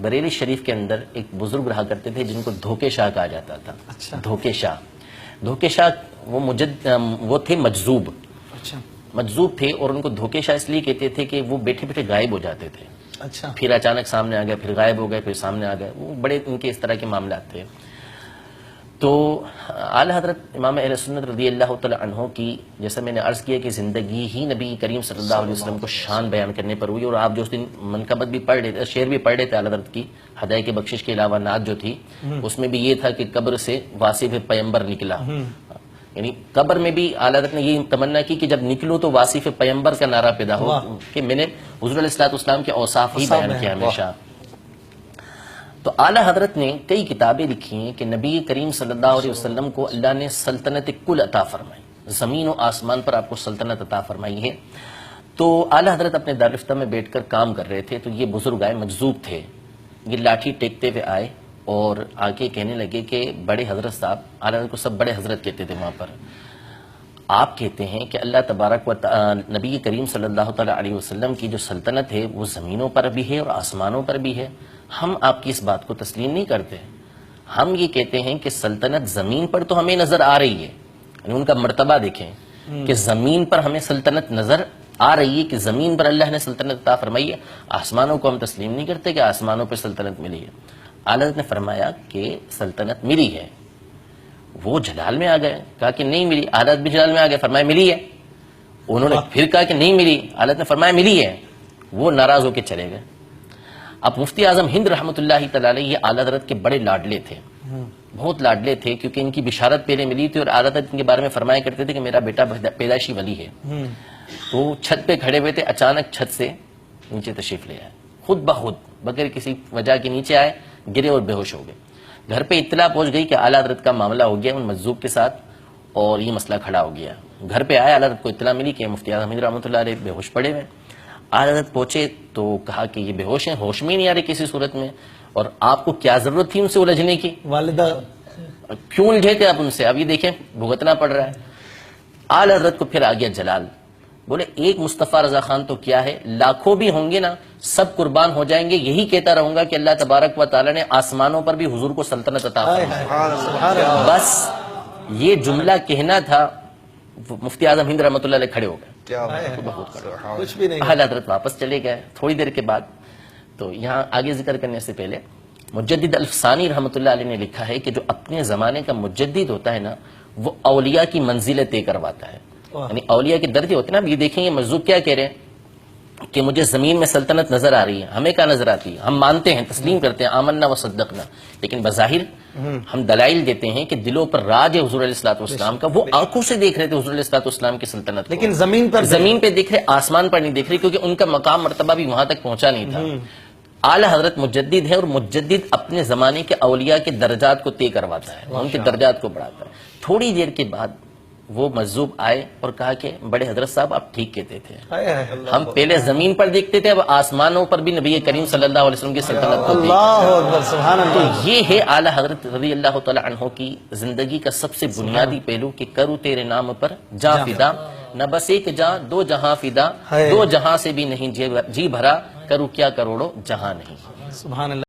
بریلی شریف کے اندر ایک بزرگ رہا کرتے تھے جن کو دھوکے شاہ کہا جاتا تھا. اچھا. دھوکے شاہ وہ تھے مجذوب. اچھا. مجذوب تھے اور ان کو دھوکے شاہ اس لیے کہتے تھے کہ وہ بیٹھے بیٹھے غائب ہو جاتے تھے. اچھا. پھر اچانک سامنے آ گئے, پھر غائب ہو گئے, پھر سامنے آ گئے. وہ بڑے ان کے اس طرح کے معاملات تھے. تو اعلی حضرت امام اہل سنت رضی اللہ تعالی عنہ کی, جیسا میں نے عرض کیا کہ زندگی ہی نبی کریم صلی اللہ علیہ وسلم کو شان بیان کرنے پر ہوئی, اور آپ جو اس دن منقبت بھی پڑھ رہے تھے, شعر بھی پڑھ رہے تھے اعلی حضرت کی ہدایت کی بخشش کے علاوہ نعت جو تھی اس میں بھی یہ تھا کہ قبر سے واصف پیمبر نکلا. یعنی قبر میں بھی اعلی حضرت نے یہ تمنا کی کہ جب نکلو تو واصف پیمبر کا نعرہ پیدا ہو کہ میں نے حضور علیہ الصلوۃ والسلام کے اوصاف ہی بیان کیا ہمیشہ. تو اعلی حضرت نے کئی کتابیں لکھی ہیں کہ نبی کریم صلی اللہ علیہ وسلم کو اللہ نے سلطنت کل عطا فرمائی, زمین و آسمان پر آپ کو سلطنت عطا فرمائی ہے. تو اعلی حضرت اپنے دارالفتہ میں بیٹھ کر کام کر رہے تھے, تو یہ بزرگ آئے, مجذوب تھے, یہ لاٹھی ٹیکتے ہوئے آئے اور آ کے کہنے لگے کہ بڑے حضرت صاحب, اعلی حضرت کو سب بڑے حضرت کہتے تھے وہاں پر, آپ کہتے ہیں کہ اللہ تبارک و نبی کریم صلی اللہ تعالیٰ علیہ وسلم کی جو سلطنت ہے وہ زمینوں پر بھی ہے اور آسمانوں پر بھی ہے. ہم آپ کی اس بات کو تسلیم نہیں کرتے. ہم یہ کہتے ہیں کہ سلطنت زمین پر تو ہمیں نظر آ رہی ہے, یعنی ان کا مرتبہ دیکھیں کہ زمین پر ہمیں سلطنت نظر آ رہی ہے, کہ زمین پر اللہ نے سلطنت عطا فرمائی ہے. آسمانوں کو ہم تسلیم نہیں کرتے کہ آسمانوں پر سلطنت ملی ہے. اعلی حضرت نے فرمایا کہ سلطنت ملی ہے. وہ جلال میں آ گئے, کہا کہ نہیں ملی. اعلی حضرت بھی جلال میں آ گئے, فرمایا ملی ہے. انہوں نے پھر کہا کہ نہیں ملی. اعلی حضرت نے فرمایا ملی ہے. وہ ناراض ہو کے چلے گئے. اب مفتی اعظم ہند رحمۃ اللہ تعالی علیہ یہ اعلی حضرت کے بڑے لاڈلے تھے, بہت لاڈلے تھے, کیونکہ ان کی بشارت پہلے ملی تھی اور اعلی حضرت ان کے بارے میں فرمایا کرتے تھے کہ میرا بیٹا پیدائشی ولی ہے. تو چھت پہ کھڑے ہوئے تھے, اچانک چھت سے نیچے تشریف لے آئے, خود بخود بغیر کسی وجہ کے نیچے آئے, گرے اور بے ہوش ہو گئے. گھر پہ اطلاع پہنچ گئی کہ اعلی حضرت کا معاملہ ہو گیا ان مجذوب کے ساتھ اور یہ مسئلہ کھڑا ہو گیا. گھر پہ آئے, اعلی حضرت کو اطلاع ملی کہ مفتی اعظم ہند رحمۃ اللہ علیہ بے ہوش پڑے ہوئے. اعلی حضرت پہنچے تو کہا کہ یہ بے ہوش ہیں, ہوش میں نہیں آ رہے کسی صورت میں, اور آپ کو کیا ضرورت تھی ان سے الجھنے کی, والدہ کیوں الجھے تھے آپ ان سے, اب یہ دیکھیں بھگتنا پڑ رہا ہے. اعلی حضرت کو پھر آ گیا جلال, بولے ایک مصطفیٰ رضا خان تو کیا ہے, لاکھوں بھی ہوں گے نا سب قربان ہو جائیں گے, یہی کہتا رہوں گا کہ اللہ تبارک و تعالی نے آسمانوں پر بھی حضور کو سلطنت عطا فرمائی. بس یہ جملہ کہنا تھا, مفتی اعظم ہند رحمۃ اللہ علیہ کھڑے ہو گئے, کچھ بھی نہیں. اعلی حضرت واپس چلے گئے تھوڑی دیر کے بعد. تو یہاں آگے ذکر کرنے سے پہلے مجدد الفسانی رحمۃ اللہ علیہ نے لکھا ہے کہ جو اپنے زمانے کا مجدد ہوتا ہے نا وہ اولیاء کی منزلیں طے کرواتا ہے, یعنی اولیاء کے درجے ہوتے ہیں نا. اب یہ دیکھیں یہ مجذوب کیا کہہ رہے ہیں کہ مجھے زمین میں سلطنت نظر آ رہی ہے, ہمیں کیا نظر آتی ہے, ہم مانتے ہیں تسلیم کرتے ہیں آمنا و صدقنا, لیکن بظاہر ہم دلائل دیتے ہیں کہ دلوں پر راج ہے حضور علیہ الصلوۃ والسلام کا. وہ آنکھوں سے دیکھ رہے تھے حضور علیہ الصلوۃ والسلام کی سلطنت کو, لیکن زمین پہ دیکھ رہے, آسمان پر نہیں دیکھ رہے, کیونکہ ان کا مقام مرتبہ بھی وہاں تک پہنچا نہیں تھا. اعلی حضرت مجدد ہے اور مجدد اپنے زمانے کے اولیاء کے درجات کو طے کرواتا ہے, ان کے درجات کو بڑھاتا ہے. تھوڑی دیر کے بعد وہ مجذوب آئے اور کہا کہ بڑے حضرت صاحب آپ ٹھیک کہتے تھے, ہم پہلے زمین پر دیکھتے تھے, اب آسمانوں پر بھی نبی کریم صلی اللہ علیہ وسلم کی سلطنت کو دیکھتے. تو یہ ہے اعلی حضرت رضی اللہ تعالی عنہ کی زندگی کا سب سے بنیادی پہلو کہ کروں تیرے نام پر جاں فدا, نہ بس ایک جاں دو جہاں فدا, دو جہاں سے بھی نہیں جی بھرا, کروں کیا کروڑوں جہاں نہیں. سبحان اللہ.